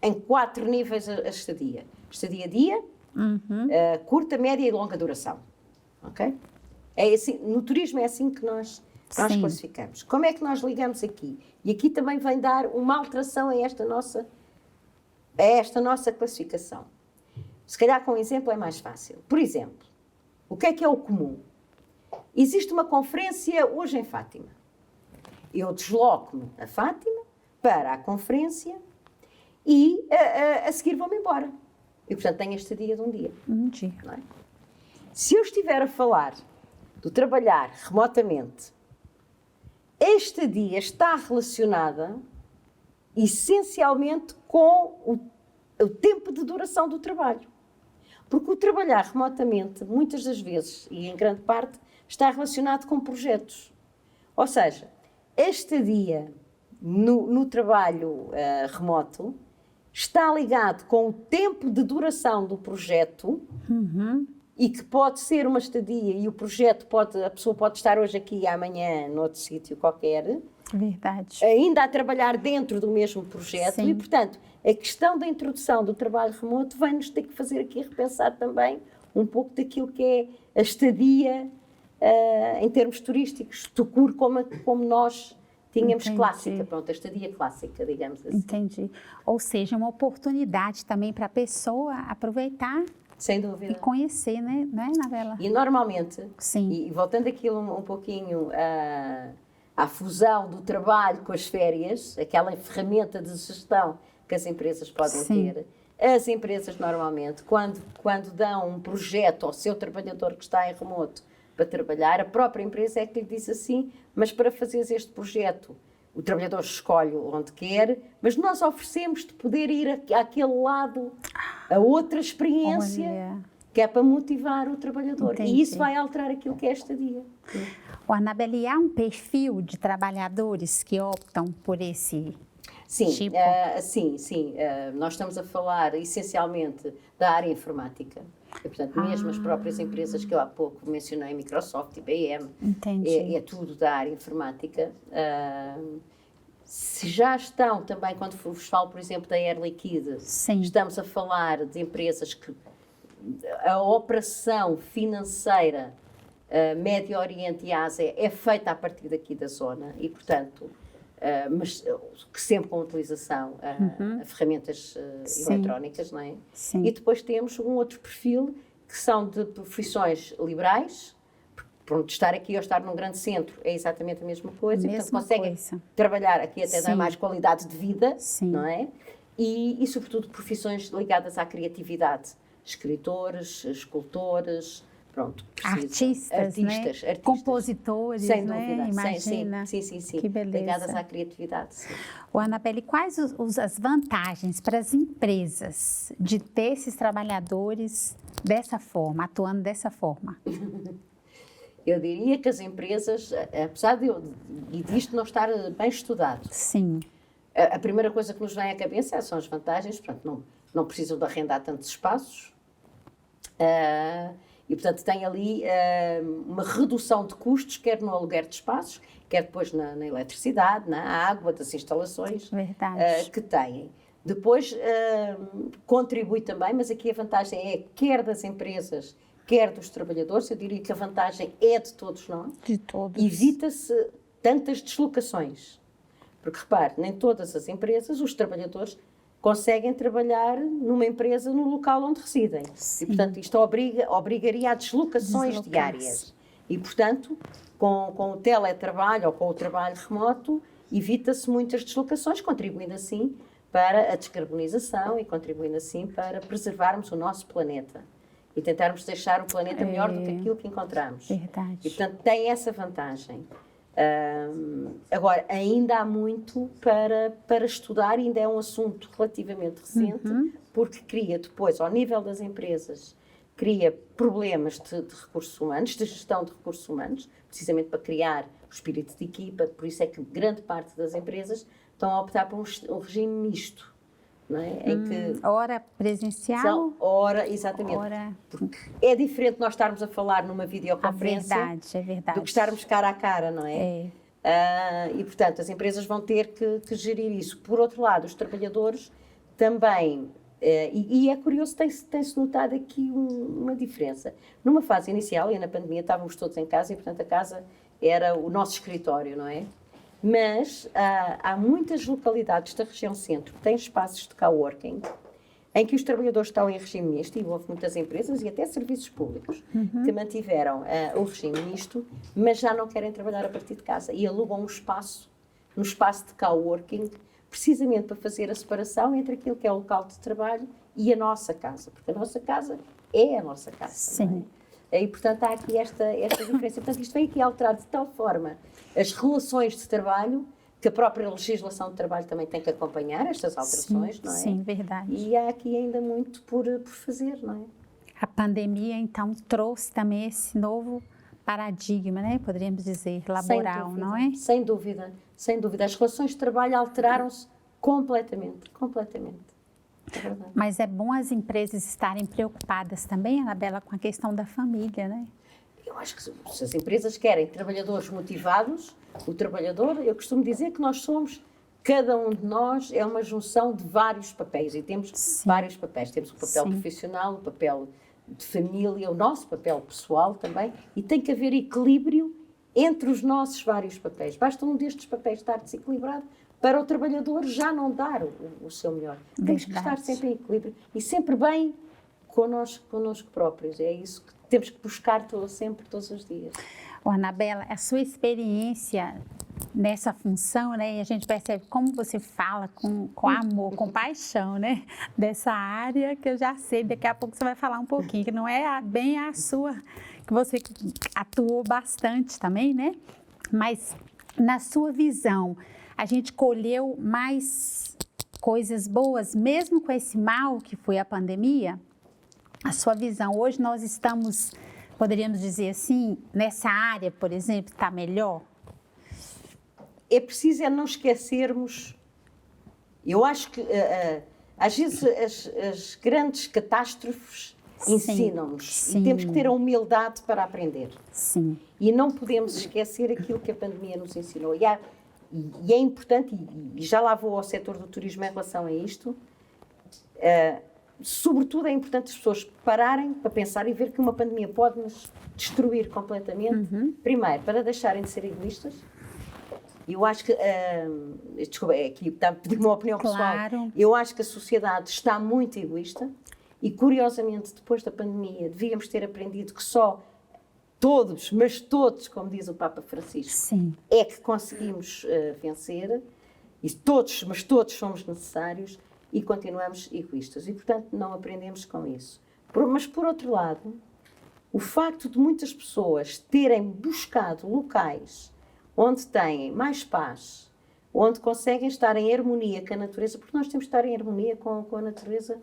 em 4 níveis a estadia. Estadia dia, curta, média e longa duração. Ok? É assim, no turismo é assim que nós classificamos. Como é que nós ligamos aqui? E aqui também vem dar uma alteração a esta nossa classificação. Se calhar com um exemplo é mais fácil. Por exemplo, o que é o comum? Existe uma conferência hoje em Fátima. Eu desloco-me a Fátima para a conferência e a seguir vou-me embora. E, portanto, tenho este dia de um dia. Não é? Se eu estiver a falar do trabalhar remotamente, esta dia está relacionada essencialmente com o tempo de duração do trabalho. Porque o trabalhar remotamente, muitas das vezes, e em grande parte, está relacionado com projetos. Ou seja, este dia no trabalho remoto está ligado com o tempo de duração do projeto e que pode ser uma estadia e o projeto a pessoa pode estar hoje aqui e amanhã noutro sítio qualquer. Verdade. Ainda a trabalhar dentro do mesmo projeto. Sim. E, portanto, a questão da introdução do trabalho remoto vai-nos ter que fazer aqui repensar também um pouco daquilo que é a estadia em termos turísticos, como nós tínhamos. Entendi. Clássica, pronto, a estadia clássica, digamos assim. Entendi. Ou seja, uma oportunidade também para a pessoa aproveitar Sem dúvida. e conhecer, né, Anabela? E normalmente, Sim. e voltando aquilo um pouquinho à fusão do trabalho com as férias, aquela ferramenta de gestão que as empresas podem Sim. ter, as empresas normalmente, quando dão um projeto ao seu trabalhador que está em remoto para trabalhar, a própria empresa é que lhe diz assim, mas para fazeres este projeto, o trabalhador escolhe onde quer, mas nós oferecemos-te poder ir àquele lado, a outra experiência, Olha. que é para motivar o trabalhador. Entendi. E isso vai alterar aquilo que é a estadia. O Anabela, e há um perfil de trabalhadores que optam por esse Sim, tipo? sim. Nós estamos a falar essencialmente da área informática. E, portanto, mesmo as próprias empresas que eu há pouco mencionei, Microsoft, IBM, Entendi. é tudo da área informática. Se já estão também, quando vos falo, por exemplo, da Air Liquide, Sim. estamos a falar de empresas que a operação financeira Médio Oriente e Ásia é feita a partir daqui da zona e, portanto, mas que sempre com utilização a ferramentas eletrónicas, não é? Sim. E depois temos um outro perfil que são de profissões liberais, pronto, estar aqui ou estar num grande centro é exatamente a mesma coisa, Mesma portanto conseguem coisa. trabalhar aqui até dar Sim. mais qualidade de vida, Sim. não é? E sobretudo profissões ligadas à criatividade, escritores, escultores, pronto, Artistas, né? Compositores, sem né? dúvida, Imagina. sim. Que beleza. Ligadas à criatividade. Sim. O Anabela, e quais as vantagens para as empresas de ter esses trabalhadores dessa forma, atuando dessa forma? Eu diria que as empresas, apesar disto não estar bem estudado, Sim. a primeira coisa que nos vem à cabeça são as vantagens, portanto, não precisam de arrendar tantos espaços e, portanto, tem ali uma redução de custos, quer no aluguer de espaços, quer depois na eletricidade, na água, das instalações que têm. Depois, contribui também, mas aqui a vantagem é quer das empresas, quer dos trabalhadores, eu diria que a vantagem é de todos nós. De todos. Evita-se tantas deslocações. Porque, repare, nem todas as empresas, os trabalhadores conseguem trabalhar numa empresa no local onde residem. Sim. E, portanto, isto obrigaria a deslocações diárias. E, portanto, com o teletrabalho ou com o trabalho remoto, evita-se muitas deslocações, contribuindo assim para a descarbonização e contribuindo assim para preservarmos o nosso planeta e tentarmos deixar o planeta melhor do que aquilo que encontramos. Verdade. E, portanto, tem essa vantagem. Agora, ainda há muito para estudar, ainda é um assunto relativamente recente, porque cria depois, ao nível das empresas, cria problemas de recursos humanos, de gestão de recursos humanos, precisamente para criar o espírito de equipa, por isso é que grande parte das empresas estão a optar por um regime misto, não é? Em que hora presencial? Exatamente. Hora... Porque é diferente nós estarmos a falar numa videoconferência É verdade. do que estarmos cara a cara, não é? E, portanto, as empresas vão ter que gerir isso. Por outro lado, os trabalhadores também E é curioso, tem-se notado aqui uma diferença. Numa fase inicial, e na pandemia, estávamos todos em casa e, portanto, a casa era o nosso escritório, não é? Mas há muitas localidades da região centro que têm espaços de coworking em que os trabalhadores estão em regime misto, e houve muitas empresas e até serviços públicos que mantiveram o regime misto, mas já não querem trabalhar a partir de casa e alugam um espaço de coworking, precisamente para fazer a separação entre aquilo que é o local de trabalho e a nossa casa, porque a nossa casa é a nossa casa. Sim. Não é? E, portanto, há aqui esta diferença. Portanto, isto vem aqui alterar de tal forma as relações de trabalho, que a própria legislação de trabalho também tem que acompanhar estas alterações, não é? Sim, verdade. E há aqui ainda muito por fazer, não é? A pandemia, então, trouxe também esse novo paradigma, né? Poderíamos dizer, laboral, não é? Sem dúvida, sem dúvida. As relações de trabalho alteraram-se completamente. É verdade. Mas é bom as empresas estarem preocupadas também, Anabela, com a questão da família, né? Eu acho que se as empresas querem trabalhadores motivados, o trabalhador, eu costumo dizer que nós somos, cada um de nós é uma junção de vários papéis e temos vários papéis. Temos o papel profissional, o papel de família, o nosso papel pessoal também, e tem que haver equilíbrio entre os nossos vários papéis. Basta um destes papéis estar desequilibrado para o trabalhador já não dar o seu melhor. Temos que estar sempre em equilíbrio e sempre bem connosco próprios. É isso que temos que buscar sempre, todos os dias. Anabela, a sua experiência nessa função, né? E a gente percebe como você fala com amor, com paixão, né? Dessa área que eu já sei, daqui a pouco você vai falar um pouquinho, que não é bem a sua, que você atuou bastante também, né? Mas na sua visão, a gente colheu mais coisas boas, mesmo com esse mal que foi a pandemia? A sua visão, hoje nós estamos, poderíamos dizer assim, nessa área, por exemplo, está melhor? É preciso não esquecermos, eu acho que às vezes as grandes catástrofes ensinam-nos e temos que ter a humildade para aprender. Sim. E não podemos esquecer aquilo que a pandemia nos ensinou. E é importante, e já lá vou ao setor do turismo em relação a isto, sobretudo é importante as pessoas pararem para pensar e ver que uma pandemia pode nos destruir completamente. Primeiro, para deixarem de ser egoístas. Eu acho que, desculpa, aqui está a pedir uma opinião pessoal. Eu acho que a sociedade está muito egoísta e, curiosamente, depois da pandemia, devíamos ter aprendido que só todos, mas todos, como diz o Papa Francisco, é que conseguimos vencer, e todos, mas todos somos necessários e continuamos egoístas. E, portanto, não aprendemos com isso. Mas, por outro lado, o facto de muitas pessoas terem buscado locais onde têm mais paz, onde conseguem estar em harmonia com a natureza, porque nós temos de estar em harmonia com a natureza,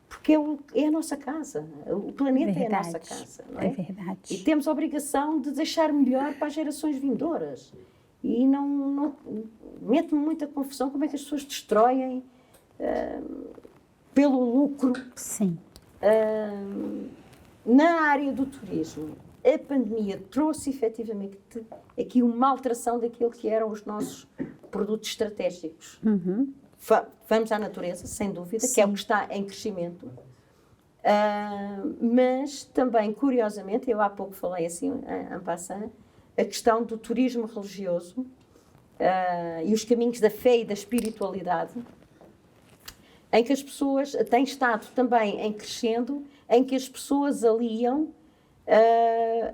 porque é a nossa casa, o planeta é a nossa casa, não é? É verdade. E temos a obrigação de deixar melhor para as gerações vindouras. E não mete-me muita confusão como é que as pessoas destroem pelo lucro. Sim. Na área do turismo, a pandemia trouxe efetivamente aqui uma alteração daquilo que eram os nossos produtos estratégicos. Vamos à natureza, sem dúvida, que é o que está em crescimento. Mas também, curiosamente, eu há pouco falei assim, en passant, a questão do turismo religioso e os caminhos da fé e da espiritualidade, em que as pessoas têm estado também em crescendo, em que as pessoas aliam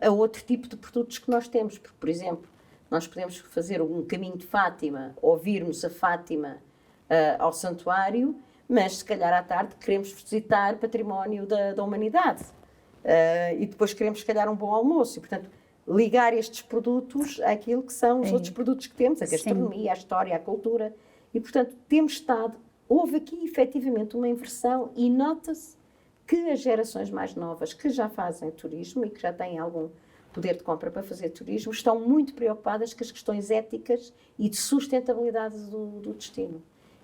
a outro tipo de produtos que nós temos. Porque, por exemplo, nós podemos fazer um caminho de Fátima, ou virmos a Fátima ao santuário, mas se calhar à tarde queremos visitar património da humanidade e depois queremos se calhar um bom almoço e, portanto, ligar estes produtos àquilo que são os outros produtos que temos, a gastronomia, a história, a cultura, e, portanto, houve aqui efetivamente uma inversão e nota-se que as gerações mais novas que já fazem turismo e que já têm algum poder de compra para fazer turismo estão muito preocupadas com as questões éticas e de sustentabilidade do destino.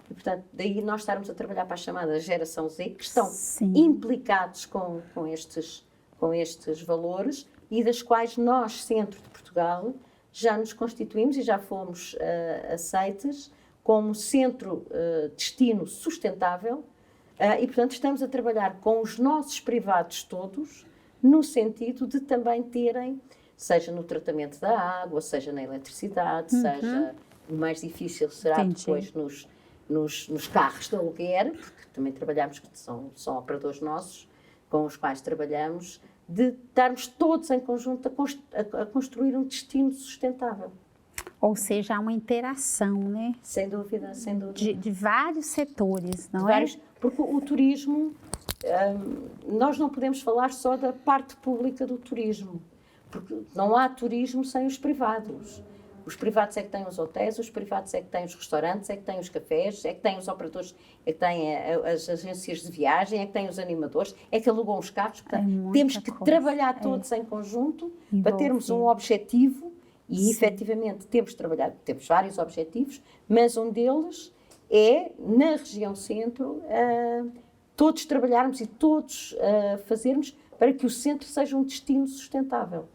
E, portanto, daí nós estarmos a trabalhar para a chamada geração Z, que estão implicados com estes valores e das quais nós, Centro de Portugal, já nos constituímos e já fomos aceites como centro destino sustentável, E, portanto, estamos a trabalhar com os nossos privados todos, no sentido de também terem, seja no tratamento da água, seja na eletricidade, seja o mais difícil será depois nos carros de aluguer, porque também trabalhamos, que são operadores nossos, com os quais trabalhamos, de estarmos todos em conjunto a construir um destino sustentável. Ou seja, há uma interação, né? Sem dúvida, sem dúvida. De vários setores, não Porque o turismo, nós não podemos falar só da parte pública do turismo, porque não há turismo sem os privados. Os privados é que têm os hotéis, os privados é que têm os restaurantes, é que têm os cafés, é que têm os operadores, é que têm as agências de viagem, é que têm os animadores, é que alugam os carros. Portanto, temos que trabalhar todos em conjunto para termos um objetivo e, efetivamente, temos vários objetivos, mas um deles é, na região centro, todos trabalharmos e todos fazermos para que o centro seja um destino sustentável.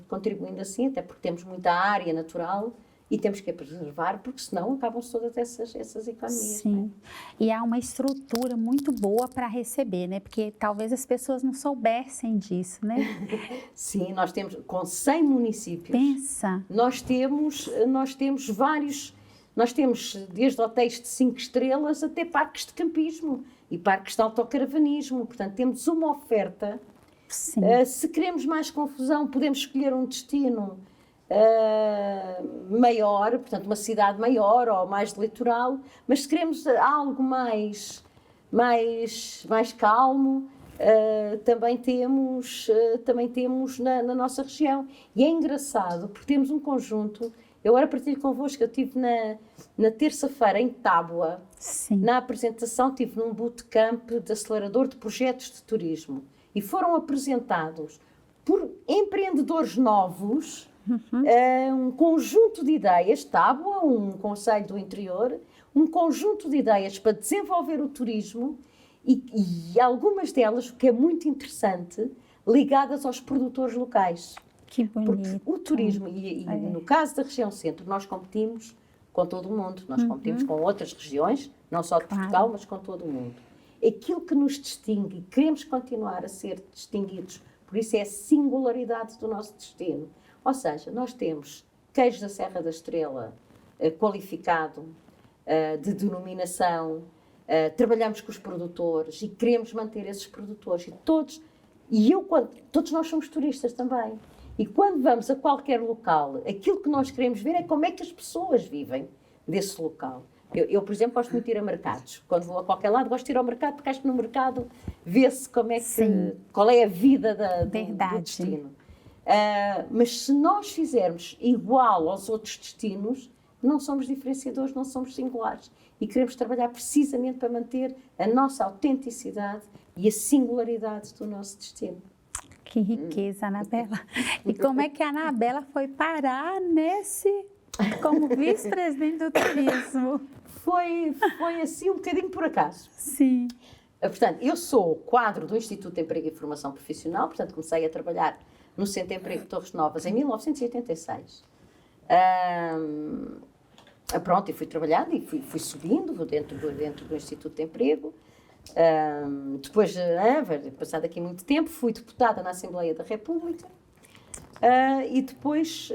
Contribuindo assim, até porque temos muita área natural e temos que a preservar, porque senão acabam-se todas essas economias. Sim, e há uma estrutura muito boa para receber, né? Porque talvez as pessoas não soubessem disso, né? Sim, nós temos, com 100 municípios, pensa, nós temos vários, nós temos desde hotéis de 5 estrelas até parques de campismo e parques de autocaravanismo, portanto temos uma oferta. Se queremos mais confusão, podemos escolher um destino maior, portanto uma cidade maior ou mais de litoral, mas se queremos algo mais calmo, também temos na nossa região. E é engraçado, porque temos um conjunto. Eu agora partilho convosco, eu estive na terça-feira em Tábua, na apresentação, estive num bootcamp de acelerador de projetos de turismo. E foram apresentados por empreendedores novos, um conjunto de ideias, Tábua, um concelho do interior, um conjunto de ideias para desenvolver o turismo e algumas delas, o que é muito interessante, ligadas aos produtores locais. Que bonito. Porque o turismo, e no caso da região centro, nós competimos com todo o mundo, nós competimos com outras regiões, não só de Portugal, mas com todo o mundo. Aquilo que nos distingue, e queremos continuar a ser distinguidos, por isso é a singularidade do nosso destino. Ou seja, nós temos queijo da Serra da Estrela qualificado, de denominação, trabalhamos com os produtores e queremos manter esses produtores. Todos nós somos turistas também. E quando vamos a qualquer local, aquilo que nós queremos ver é como é que as pessoas vivem desse local. Eu, por exemplo, gosto muito de ir a mercados. Quando vou a qualquer lado, gosto de ir ao mercado, porque acho que no mercado vê-se qual é a vida do destino. Mas se nós fizermos igual aos outros destinos, não somos diferenciadores, não somos singulares. E queremos trabalhar precisamente para manter a nossa autenticidade e a singularidade do nosso destino. Que riqueza, Anabela. E como é que a Anabela foi parar como vice-presidente do turismo? Foi assim um bocadinho por acaso. Sim. Portanto, eu sou quadro do Instituto de Emprego e Formação Profissional, portanto comecei a trabalhar no Centro de Emprego de Torres Novas em 1986. Pronto, e fui trabalhando e fui subindo dentro do Instituto de Emprego. Depois, passado aqui muito tempo, fui deputada na Assembleia da República e depois,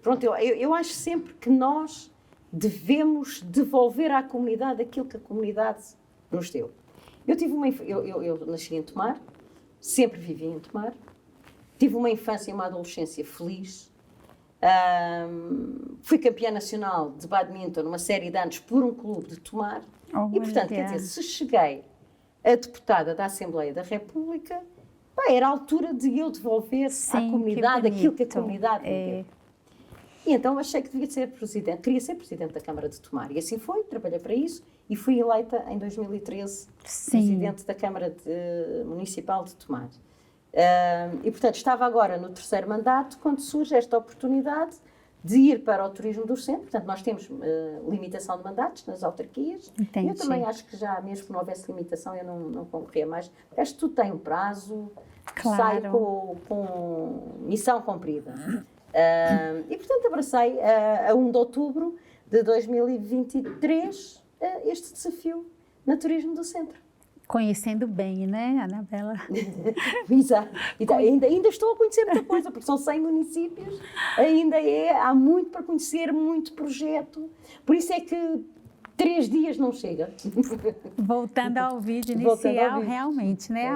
pronto, eu acho sempre que nós devemos devolver à comunidade aquilo que a comunidade nos deu. Eu nasci em Tomar, sempre vivi em Tomar, tive uma infância e uma adolescência feliz. Fui campeã nacional de badminton uma série de anos por um clube de Tomar e, portanto, quer dizer, se cheguei a deputada da Assembleia da República, era a altura de eu devolver à comunidade aquilo que a comunidade me deu. E então achei que devia ser presidente, queria ser presidente da Câmara de Tomar. E assim foi, trabalhei para isso e fui eleita em 2013 presidente da Câmara Municipal de Tomar. E, portanto, estava agora no 3º mandato quando surge esta oportunidade de ir para o turismo do centro. Portanto, nós temos limitação de mandatos nas autarquias. Entendi. Eu também acho que já, mesmo que não houvesse limitação, eu não concorria mais. Acho que tudo tem um prazo, sai com missão cumprida. E, portanto, abracei a 1 de outubro de 2023 este desafio no turismo do centro. Conhecendo bem, né, Anabela? Exato. E ainda estou a conhecer muita coisa, porque são 100 municípios, há muito para conhecer, muito projeto. Por isso é que 3 dias não chega. Voltando ao vídeo inicial, realmente, né?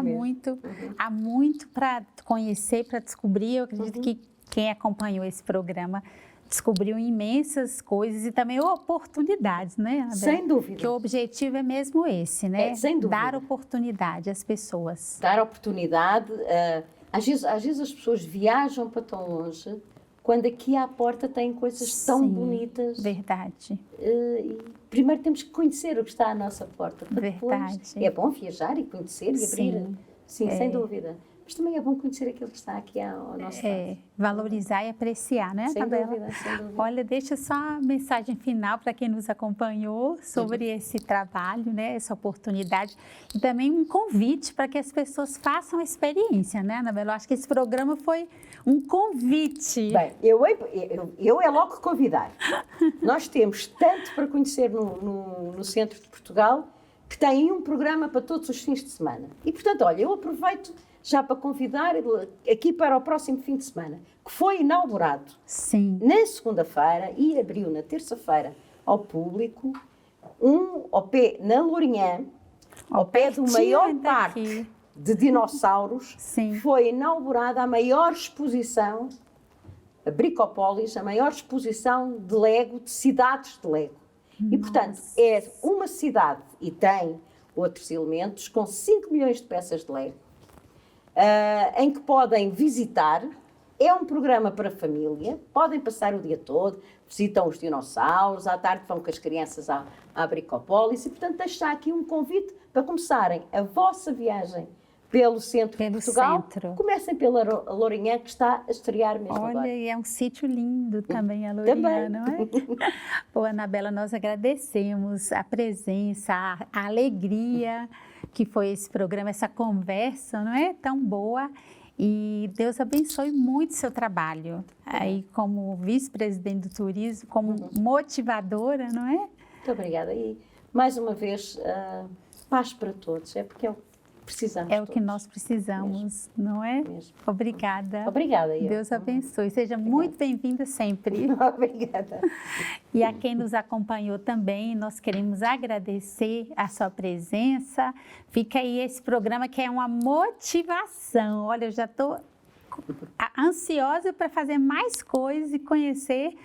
Há muito para conhecer, para descobrir. Eu acredito que quem acompanhou esse programa descobriu imensas coisas e também oportunidades, né, Anabela? Sem dúvida. Que o objetivo é mesmo esse, né? Sem dúvida. Dar oportunidade às pessoas. Dar oportunidade. Às vezes as pessoas viajam para tão longe, quando aqui à porta têm coisas tão bonitas. Verdade. Primeiro temos que conhecer o que está à nossa porta. Verdade. Depois, é bom viajar e conhecer e abrir. Sim, sem dúvida. Mas também é bom conhecer aquilo que está aqui ao nosso lado. Valorizar e apreciar, né, Anabela? Sem dúvida. Olha, deixa só a mensagem final para quem nos acompanhou sobre esse trabalho, né, essa oportunidade. E também um convite para que as pessoas façam a experiência, né, Anabela? Eu acho que esse programa foi um convite. Bem, eu é logo convidar. Nós temos tanto para conhecer no centro de Portugal, que tem um programa para todos os fins de semana. E, portanto, olha, eu aproveito já para convidar aqui para o próximo fim de semana, que foi inaugurado na segunda-feira e abriu na terça-feira ao público, ao pé, na Lourinhã, ao pé do maior parque de dinossauros. Foi inaugurada a maior exposição, a Bricopólis, a maior exposição de Lego, de cidades de Lego. E, portanto, é uma cidade, e tem outros elementos, com 5 milhões de peças de Lego, em que podem visitar. É um programa para família, podem passar o dia todo, visitam os dinossauros, à tarde vão com as crianças à Bricopólis, e, portanto, deixar aqui um convite para começarem a vossa viagem pelo centro de Portugal. Comecem pela Lourinhã, que está a estrear mesmo agora. Olha, e é um sítio lindo também a Lourinhã, não é? Bom, Anabela, nós agradecemos a presença, a alegria que foi esse programa, essa conversa, não é? Tão boa. E Deus abençoe muito o seu trabalho. Aí, como vice-presidente do turismo, como motivadora, não é? Muito obrigada. E, mais uma vez, paz para todos. É porque precisamos. É o que nós precisamos, não é? Obrigada. Obrigada. Deus abençoe. Seja muito bem-vinda sempre. Obrigada. E a quem nos acompanhou também, nós queremos agradecer a sua presença. Fica aí esse programa que é uma motivação. Olha, eu já estou ansiosa para fazer mais coisas e conhecer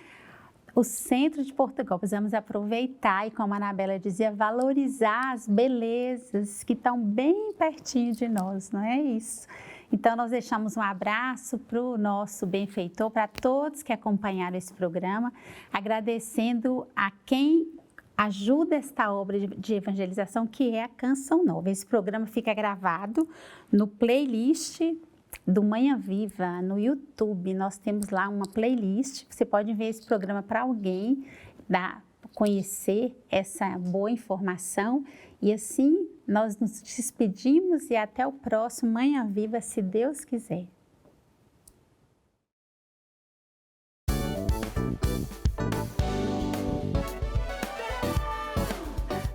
o centro de Portugal. Precisamos aproveitar e, como a Anabela dizia, valorizar as belezas que estão bem pertinho de nós, não é isso? Então, nós deixamos um abraço para o nosso benfeitor, para todos que acompanharam esse programa, agradecendo a quem ajuda esta obra de evangelização, que é a Canção Nova. Esse programa fica gravado no playlist do Manhã Viva, no YouTube. Nós temos lá uma playlist, você pode ver esse programa para alguém, conhecer essa boa informação. E assim, nós nos despedimos e até o próximo Manhã Viva, se Deus quiser.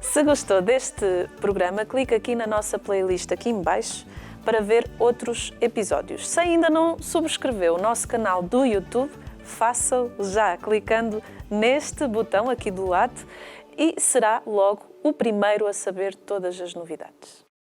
Se gostou deste programa, clica aqui na nossa playlist aqui em baixo para ver outros episódios. Se ainda não subscreveu o nosso canal do YouTube, faça-o já clicando neste botão aqui do lado e será logo o primeiro a saber todas as novidades.